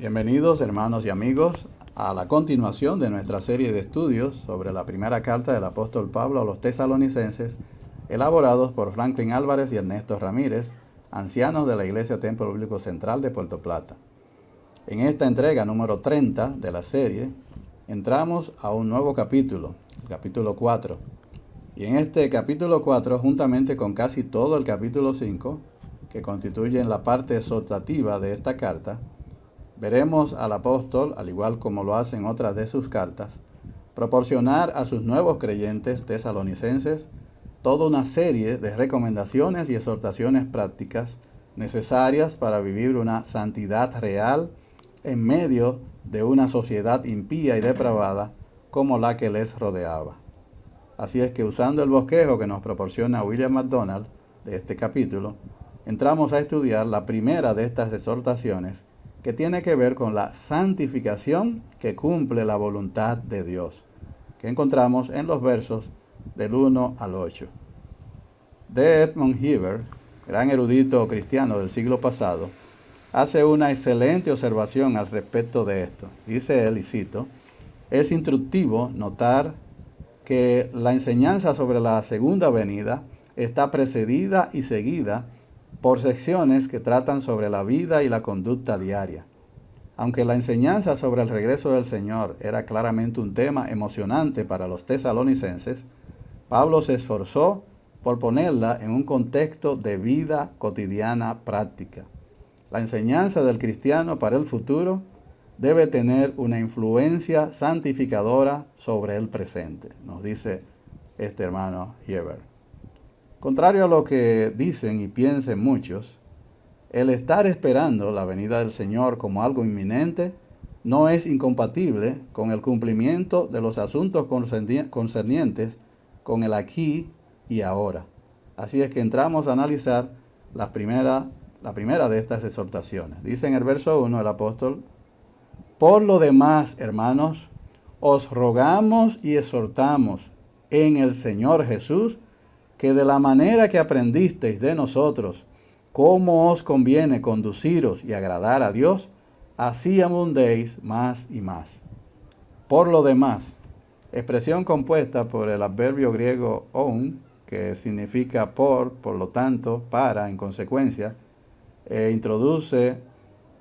Bienvenidos hermanos y amigos a la continuación de nuestra serie de estudios sobre la primera carta del apóstol Pablo a los tesalonicenses, elaborados por Franklin Álvarez y Ernesto Ramírez, ancianos de la Iglesia Templo Bíblico Central de Puerto Plata. En esta entrega número 30 de la serie, entramos a un nuevo capítulo, el capítulo 4. Y en este capítulo 4, juntamente con casi todo el capítulo 5, que constituyen la parte exhortativa de esta carta, veremos al apóstol, al igual como lo hacen otras de sus cartas, proporcionar a sus nuevos creyentes tesalonicenses toda una serie de recomendaciones y exhortaciones prácticas necesarias para vivir una santidad real en medio de una sociedad impía y depravada como la que les rodeaba. Así es que, usando el bosquejo que nos proporciona William MacDonald de este capítulo, entramos a estudiar la primera de estas exhortaciones, que tiene que ver con la santificación que cumple la voluntad de Dios, que encontramos en los versos del 1 al 8. D. Edmond Heber, gran erudito cristiano del siglo pasado, hace una excelente observación al respecto de esto. Dice él, y cito: es instructivo notar que la enseñanza sobre la segunda venida está precedida y seguida por secciones que tratan sobre la vida y la conducta diaria. Aunque la enseñanza sobre el regreso del Señor era claramente un tema emocionante para los tesalonicenses, Pablo se esforzó por ponerla en un contexto de vida cotidiana práctica. La enseñanza del cristiano para el futuro debe tener una influencia santificadora sobre el presente, nos dice este hermano Heber. Contrario a lo que dicen y piensen muchos, el estar esperando la venida del Señor como algo inminente no es incompatible con el cumplimiento de los asuntos concernientes con el aquí y ahora. Así es que entramos a analizar la primera de estas exhortaciones. Dice en el verso 1 el apóstol: por lo demás, hermanos, os rogamos y exhortamos en el Señor Jesús, que de la manera que aprendisteis de nosotros, cómo os conviene conduciros y agradar a Dios, así abundéis más y más. Por lo demás, expresión compuesta por el adverbio griego on, que significa por lo tanto, para, en consecuencia, introduce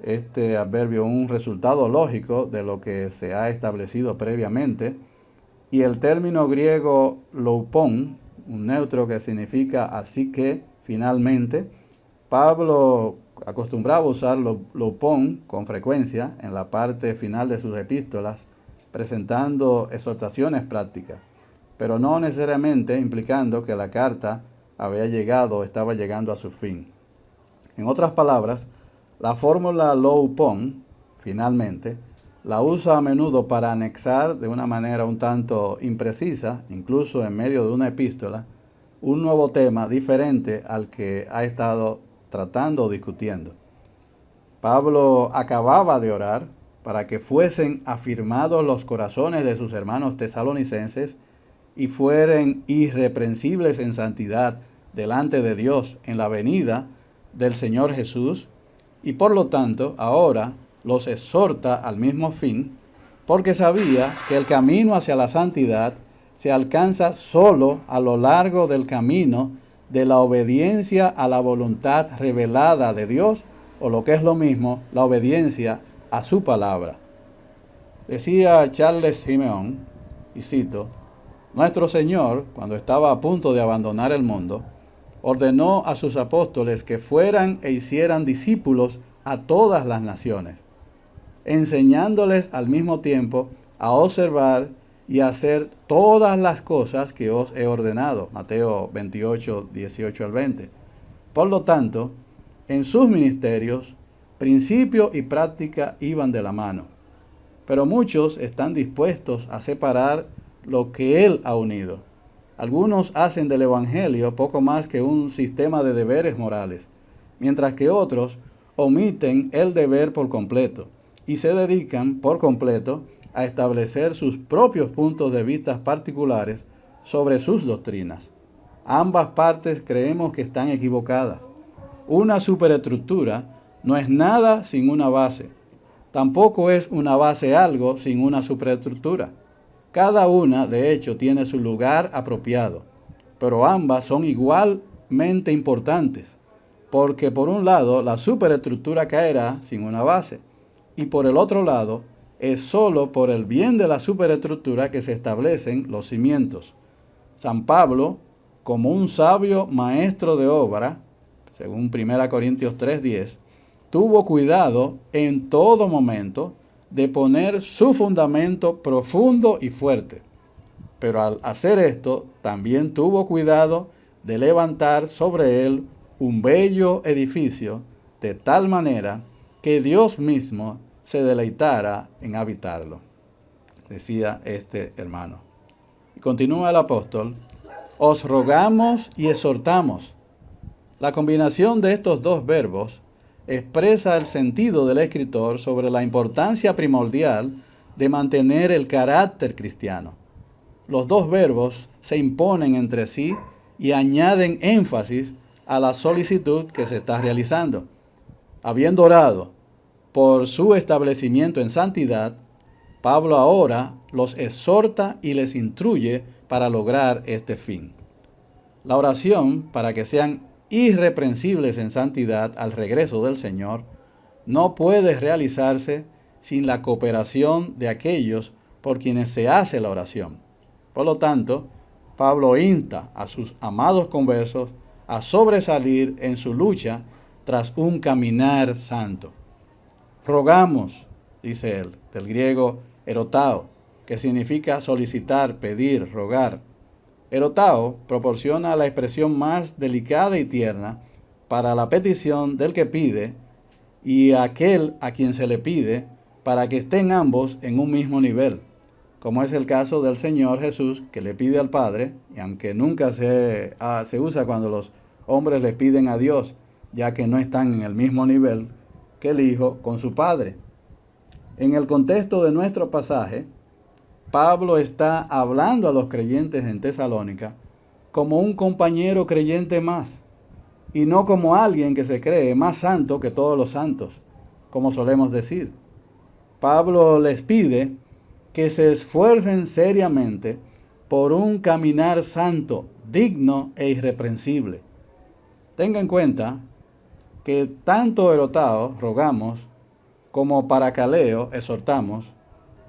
este adverbio un resultado lógico de lo que se ha establecido previamente, y el término griego loupon, un neutro que significa así que, finalmente. Pablo acostumbraba usar loupon con frecuencia en la parte final de sus epístolas, presentando exhortaciones prácticas, pero no necesariamente implicando que la carta había llegado o estaba llegando a su fin. En otras palabras, la fórmula loupon, finalmente, la usa a menudo para anexar de una manera un tanto imprecisa, incluso en medio de una epístola, un nuevo tema diferente al que ha estado tratando o discutiendo. Pablo acababa de orar para que fuesen afirmados los corazones de sus hermanos tesalonicenses y fueren irreprensibles en santidad delante de Dios en la venida del Señor Jesús, y por lo tanto ahora los exhorta al mismo fin, porque sabía que el camino hacia la santidad se alcanza solo a lo largo del camino de la obediencia a la voluntad revelada de Dios, o lo que es lo mismo, la obediencia a su palabra. Decía Charles Simeon, y cito: nuestro Señor, cuando estaba a punto de abandonar el mundo, ordenó a sus apóstoles que fueran e hicieran discípulos a todas las naciones, enseñándoles al mismo tiempo a observar y a hacer todas las cosas que os he ordenado. Mateo 28, 18 al 20. Por lo tanto, en sus ministerios, principio y práctica iban de la mano. Pero muchos están dispuestos a separar lo que Él ha unido. Algunos hacen del Evangelio poco más que un sistema de deberes morales, mientras que otros omiten el deber por completo y se dedican por completo a establecer sus propios puntos de vista particulares sobre sus doctrinas. Ambas partes creemos que están equivocadas. Una superestructura no es nada sin una base. Tampoco es una base algo sin una superestructura. Cada una, de hecho, tiene su lugar apropiado, pero ambas son igualmente importantes, porque por un lado la superestructura caerá sin una base, y por el otro lado es solo por el bien de la superestructura que se establecen los cimientos. San Pablo, como un sabio maestro de obra, según 1 Corintios 3:10, tuvo cuidado en todo momento de poner su fundamento profundo y fuerte. Pero al hacer esto, también tuvo cuidado de levantar sobre él un bello edificio, de tal manera que Dios mismo se deleitara en habitarlo, decía este hermano. Y continúa el apóstol: os rogamos y exhortamos. La combinación de estos dos verbos expresa el sentido del escritor sobre la importancia primordial de mantener el carácter cristiano. Los dos verbos se imponen entre sí y añaden énfasis a la solicitud que se está realizando. Habiendo orado por su establecimiento en santidad, Pablo ahora los exhorta y les instruye para lograr este fin. La oración para que sean irreprensibles en santidad al regreso del Señor no puede realizarse sin la cooperación de aquellos por quienes se hace la oración. Por lo tanto, Pablo insta a sus amados conversos a sobresalir en su lucha tras un caminar santo. Rogamos, dice él, del griego erotao, que significa solicitar, pedir, rogar. Erotao proporciona la expresión más delicada y tierna para la petición del que pide y aquel a quien se le pide, para que estén ambos en un mismo nivel, como es el caso del Señor Jesús, que le pide al Padre, y aunque nunca se usa cuando los hombres le piden a Dios, ya que no están en el mismo nivel que el Hijo con su Padre. En el contexto de nuestro pasaje, Pablo está hablando a los creyentes en Tesalónica como un compañero creyente más, y no como alguien que se cree más santo que todos los santos, como solemos decir. Pablo les pide que se esfuercen seriamente por un caminar santo, digno e irreprensible. Tenga en cuenta que tanto erotao, rogamos, como paracaleo, exhortamos,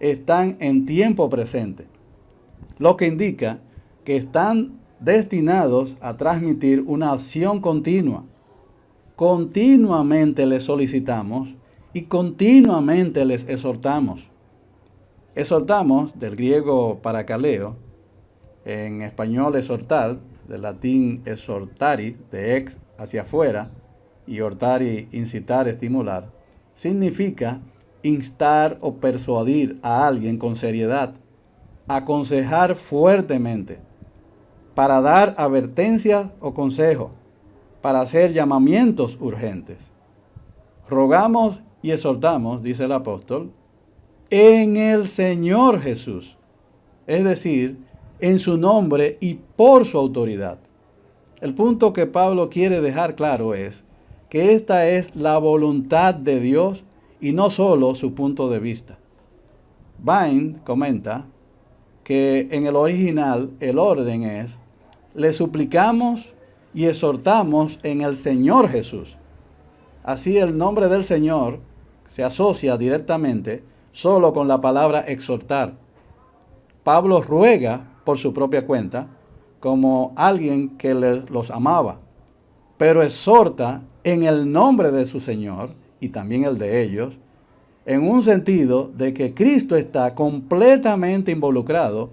están en tiempo presente, lo que indica que están destinados a transmitir una acción continua. Continuamente les solicitamos y continuamente les exhortamos. Exhortamos, del griego paracaleo, en español exhortar, del latín exhortari, de ex hacia afuera, y hortari, incitar, estimular, significa instar o persuadir a alguien con seriedad, aconsejar fuertemente, para dar advertencias o consejos, para hacer llamamientos urgentes. Rogamos y exhortamos, dice el apóstol, en el Señor Jesús, es decir, en su nombre y por su autoridad. El punto que Pablo quiere dejar claro es que esta es la voluntad de Dios y no solo su punto de vista. Vine comenta que en el original el orden es: le suplicamos y exhortamos en el Señor Jesús. Así el nombre del Señor se asocia directamente solo con la palabra exhortar. Pablo ruega por su propia cuenta como alguien que los amaba, pero exhorta en el nombre de su Señor y también el de ellos, en un sentido de que Cristo está completamente involucrado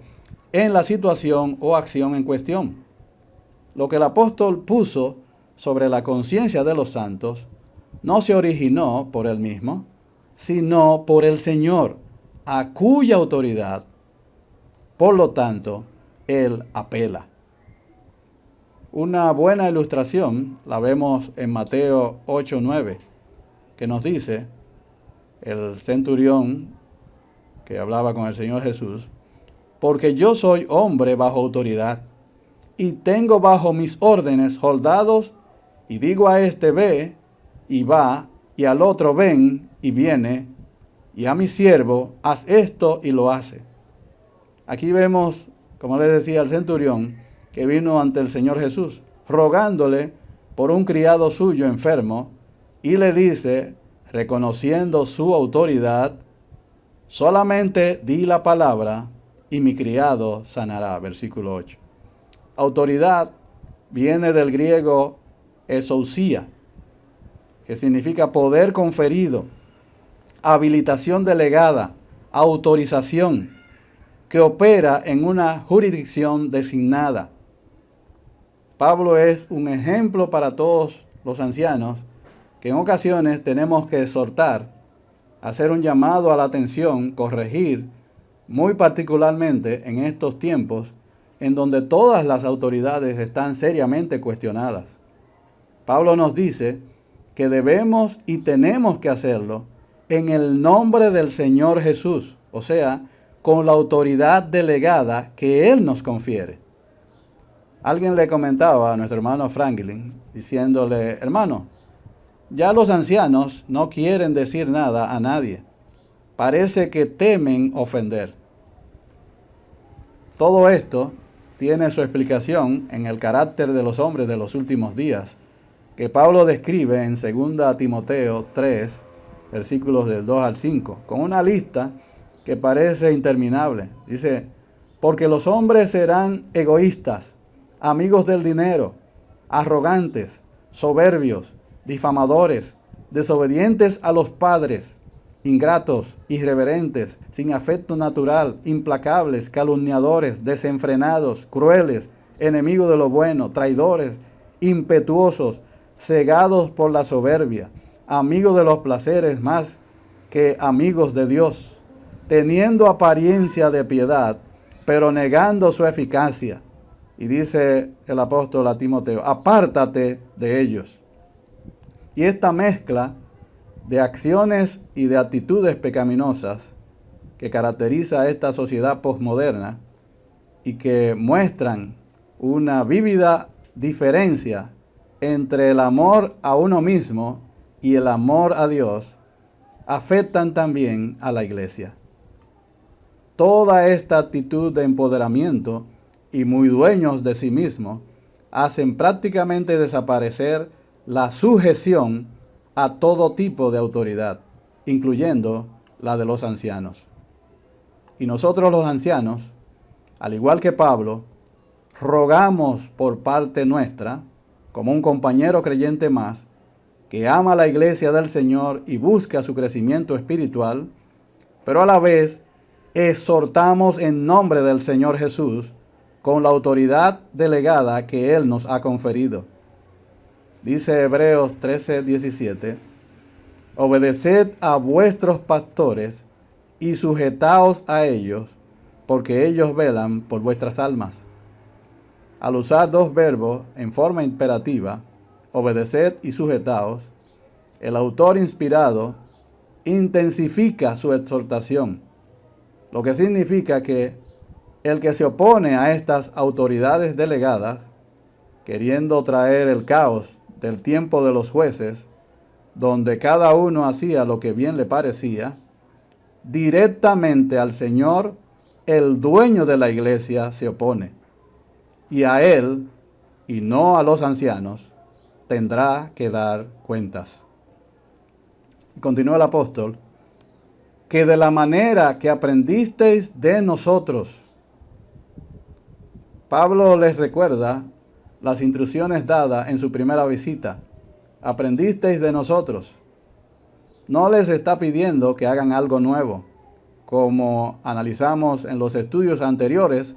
en la situación o acción en cuestión. Lo que el apóstol puso sobre la conciencia de los santos no se originó por él mismo, sino por el Señor, a cuya autoridad, por lo tanto, él apela. Una buena ilustración la vemos en Mateo 8:9, que nos dice el centurión que hablaba con el Señor Jesús: porque yo soy hombre bajo autoridad, y tengo bajo mis órdenes soldados, y digo a este ve, y va, y al otro ven, y viene, y a mi siervo, haz esto y lo hace. Aquí vemos, como les decía el centurión, que vino ante el Señor Jesús, rogándole por un criado suyo enfermo, y le dice, reconociendo su autoridad, solamente di la palabra y mi criado sanará. Versículo 8. Autoridad viene del griego exousia, que significa poder conferido, habilitación delegada, autorización, que opera en una jurisdicción designada. Pablo es un ejemplo para todos los ancianos que en ocasiones tenemos que exhortar, hacer un llamado a la atención, corregir, muy particularmente en estos tiempos en donde todas las autoridades están seriamente cuestionadas. Pablo nos dice que debemos y tenemos que hacerlo en el nombre del Señor Jesús, o sea, con la autoridad delegada que Él nos confiere. Alguien le comentaba a nuestro hermano Franklin, diciéndole, hermano, ya los ancianos no quieren decir nada a nadie. Parece que temen ofender. Todo esto tiene su explicación en el carácter de los hombres de los últimos días, que Pablo describe en 2 Timoteo 3, versículos del 2 al 5, con una lista que parece interminable. Dice, porque los hombres serán egoístas, amigos del dinero, arrogantes, soberbios, difamadores, desobedientes a los padres, ingratos, irreverentes, sin afecto natural, implacables, calumniadores, desenfrenados, crueles, enemigos de lo bueno, traidores, impetuosos, cegados por la soberbia, amigos de los placeres más que amigos de Dios, teniendo apariencia de piedad, pero negando su eficacia. Y dice el apóstol a Timoteo, apártate de ellos. Y esta mezcla de acciones y de actitudes pecaminosas que caracteriza a esta sociedad posmoderna y que muestran una vívida diferencia entre el amor a uno mismo y el amor a Dios, afectan también a la iglesia. Toda esta actitud de empoderamiento y muy dueños de sí mismos hacen prácticamente desaparecer la sujeción a todo tipo de autoridad, incluyendo la de los ancianos. Y nosotros los ancianos, al igual que Pablo, rogamos por parte nuestra, como un compañero creyente más, que ama la iglesia del Señor y busca su crecimiento espiritual, pero a la vez exhortamos en nombre del Señor Jesús con la autoridad delegada que Él nos ha conferido. Dice Hebreos 13:17, obedeced a vuestros pastores y sujetaos a ellos, porque ellos velan por vuestras almas. Al usar dos verbos en forma imperativa, obedeced y sujetaos, el autor inspirado intensifica su exhortación, lo que significa que el que se opone a estas autoridades delegadas, queriendo traer el caos del tiempo de los jueces, donde cada uno hacía lo que bien le parecía, directamente al Señor, el dueño de la iglesia, se opone. Y a él, y no a los ancianos, tendrá que dar cuentas. Y continúa el apóstol, que de la manera que aprendisteis de nosotros. Pablo les recuerda las instrucciones dadas en su primera visita. Aprendisteis de nosotros. No les está pidiendo que hagan algo nuevo. Como analizamos en los estudios anteriores,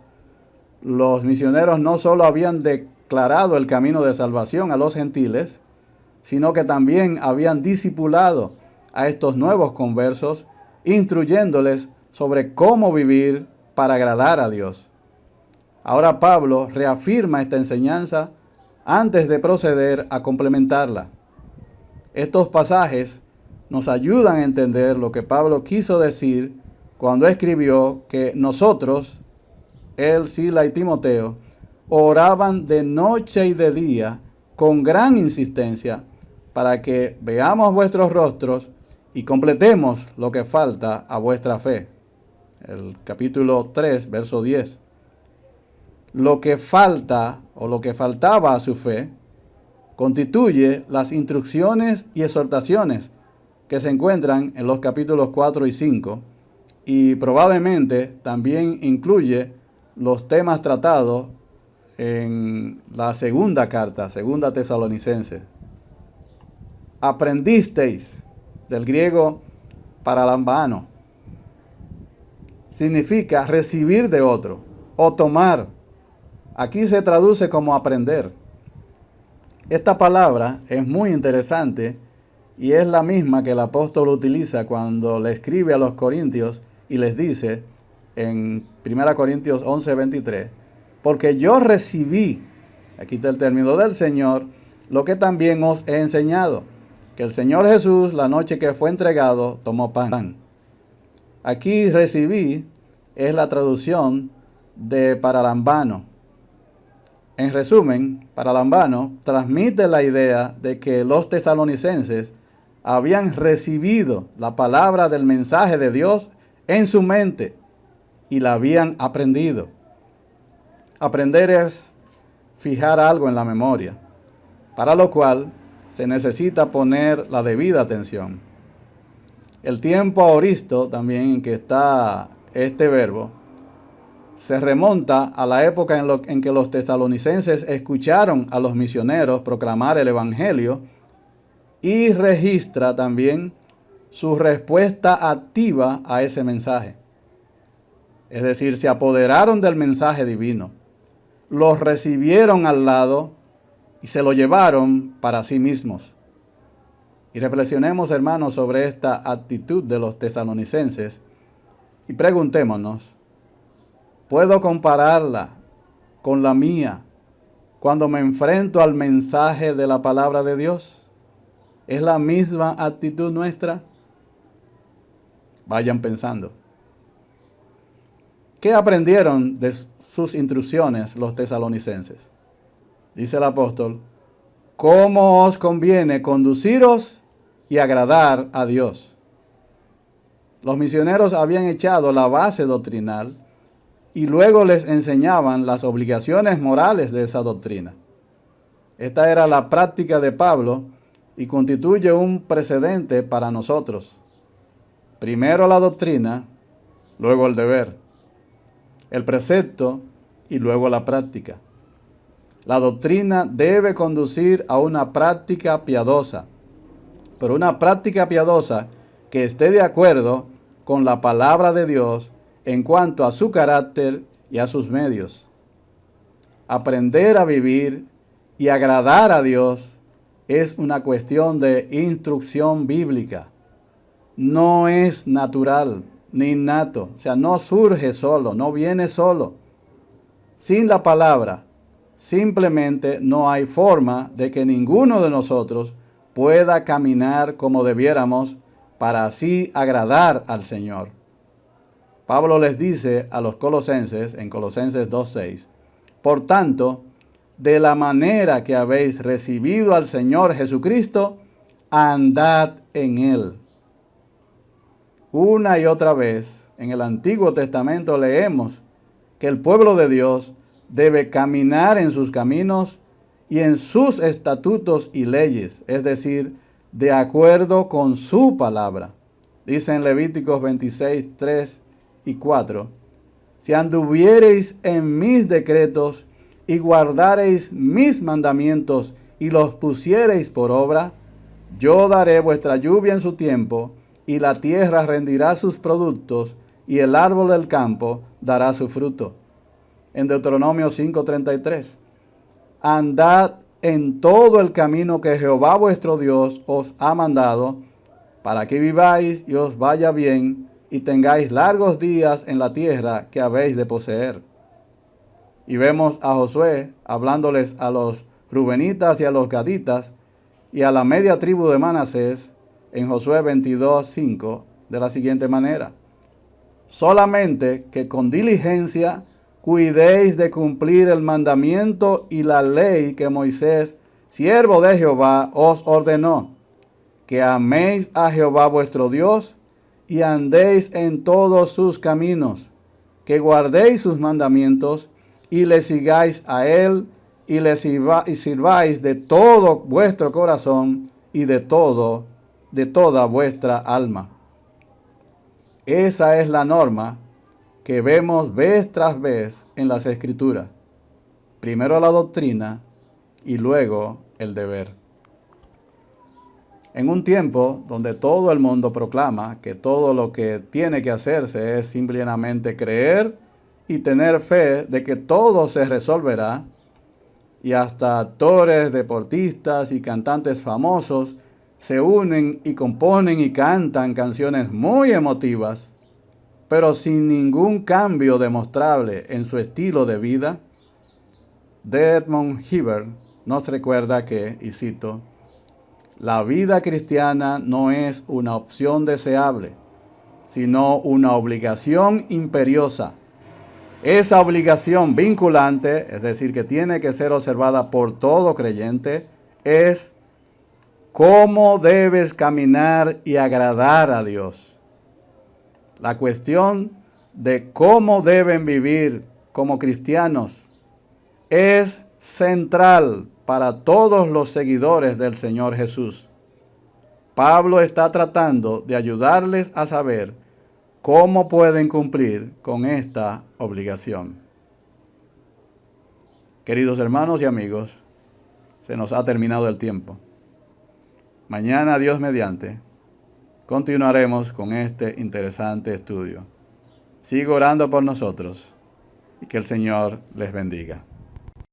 los misioneros no solo habían declarado el camino de salvación a los gentiles, sino que también habían discipulado a estos nuevos conversos, instruyéndoles sobre cómo vivir para agradar a Dios. Ahora Pablo reafirma esta enseñanza antes de proceder a complementarla. Estos pasajes nos ayudan a entender lo que Pablo quiso decir cuando escribió que nosotros, él, Sila y Timoteo, oraban de noche y de día con gran insistencia para que veamos vuestros rostros y completemos lo que falta a vuestra fe. El capítulo 3, verso 10. Lo que falta o lo que faltaba a su fe constituye las instrucciones y exhortaciones que se encuentran en los capítulos 4 y 5 y probablemente también incluye los temas tratados en la segunda carta, segunda Tesalonicenses. Aprendisteis, del griego paralambano, significa recibir de otro o tomar. Aquí se traduce como aprender. Esta palabra es muy interesante y es la misma que el apóstol utiliza cuando le escribe a los corintios y les dice en 1 Corintios 11:23, porque yo recibí, aquí está el término del Señor, lo que también os he enseñado, que el Señor Jesús, la noche que fue entregado, tomó pan. Aquí recibí es la traducción de paralambano. En resumen, paralambano transmite la idea de que los tesalonicenses habían recibido la palabra del mensaje de Dios en su mente y la habían aprendido. Aprender es fijar algo en la memoria, para lo cual se necesita poner la debida atención. El tiempo aoristo, también en que está este verbo, se remonta a la época en que los tesalonicenses escucharon a los misioneros proclamar el evangelio y registra también su respuesta activa a ese mensaje. Es decir, se apoderaron del mensaje divino, los recibieron al lado y se lo llevaron para sí mismos. Y reflexionemos, hermanos, sobre esta actitud de los tesalonicenses y preguntémonos, ¿puedo compararla con la mía cuando me enfrento al mensaje de la palabra de Dios? ¿Es la misma actitud nuestra? Vayan pensando. ¿Qué aprendieron de sus instrucciones los tesalonicenses? Dice el apóstol, ¿cómo os conviene conduciros y agradar a Dios? Los misioneros habían echado la base doctrinal y luego les enseñaban las obligaciones morales de esa doctrina. Esta era la práctica de Pablo y constituye un precedente para nosotros. Primero la doctrina, luego el deber, el precepto y luego la práctica. La doctrina debe conducir a una práctica piadosa, pero una práctica piadosa que esté de acuerdo con la palabra de Dios en cuanto a su carácter y a sus medios. Aprender a vivir y agradar a Dios es una cuestión de instrucción bíblica. No es natural ni innato, o sea, no surge solo, no viene solo. Sin la palabra, simplemente no hay forma de que ninguno de nosotros pueda caminar como debiéramos para así agradar al Señor. Pablo les dice a los colosenses en Colosenses 2:6, por tanto, de la manera que habéis recibido al Señor Jesucristo, andad en Él. Una y otra vez en el Antiguo Testamento leemos que el pueblo de Dios debe caminar en sus caminos y en sus estatutos y leyes, es decir, de acuerdo con su palabra. Dice en Levíticos 26:3 y 4, si anduviereis en mis decretos y guardareis mis mandamientos y los pusiereis por obra, yo daré vuestra lluvia en su tiempo, y la tierra rendirá sus productos, y el árbol del campo dará su fruto. En Deuteronomio 5:33, andad en todo el camino que Jehová vuestro Dios os ha mandado, para que viváis y os vaya bien, y tengáis largos días en la tierra que habéis de poseer. Y vemos a Josué hablándoles a los rubenitas y a los gaditas y a la media tribu de Manasés en Josué 22:5 de la siguiente manera: solamente que con diligencia cuidéis de cumplir el mandamiento y la ley que Moisés, siervo de Jehová, os ordenó, que améis a Jehová vuestro Dios y andéis en todos sus caminos, que guardéis sus mandamientos y le sigáis a él y le sirváis de todo vuestro corazón y de toda vuestra alma. Esa es la norma que vemos vez tras vez en las Escrituras. Primero la doctrina y luego el deber. En un tiempo donde todo el mundo proclama que todo lo que tiene que hacerse es simplemente creer y tener fe de que todo se resolverá, y hasta actores, deportistas y cantantes famosos se unen y componen y cantan canciones muy emotivas, pero sin ningún cambio demostrable en su estilo de vida, Desmond Hibbert nos recuerda que, y cito, la vida cristiana no es una opción deseable, sino una obligación imperiosa. Esa obligación vinculante, es decir, que tiene que ser observada por todo creyente, es cómo debes caminar y agradar a Dios. La cuestión de cómo deben vivir como cristianos es central para todos los seguidores del Señor Jesús. Pablo está tratando de ayudarles a saber cómo pueden cumplir con esta obligación. Queridos hermanos y amigos, se nos ha terminado el tiempo. Mañana, Dios mediante, continuaremos con este interesante estudio. Sigo orando por nosotros y que el Señor les bendiga.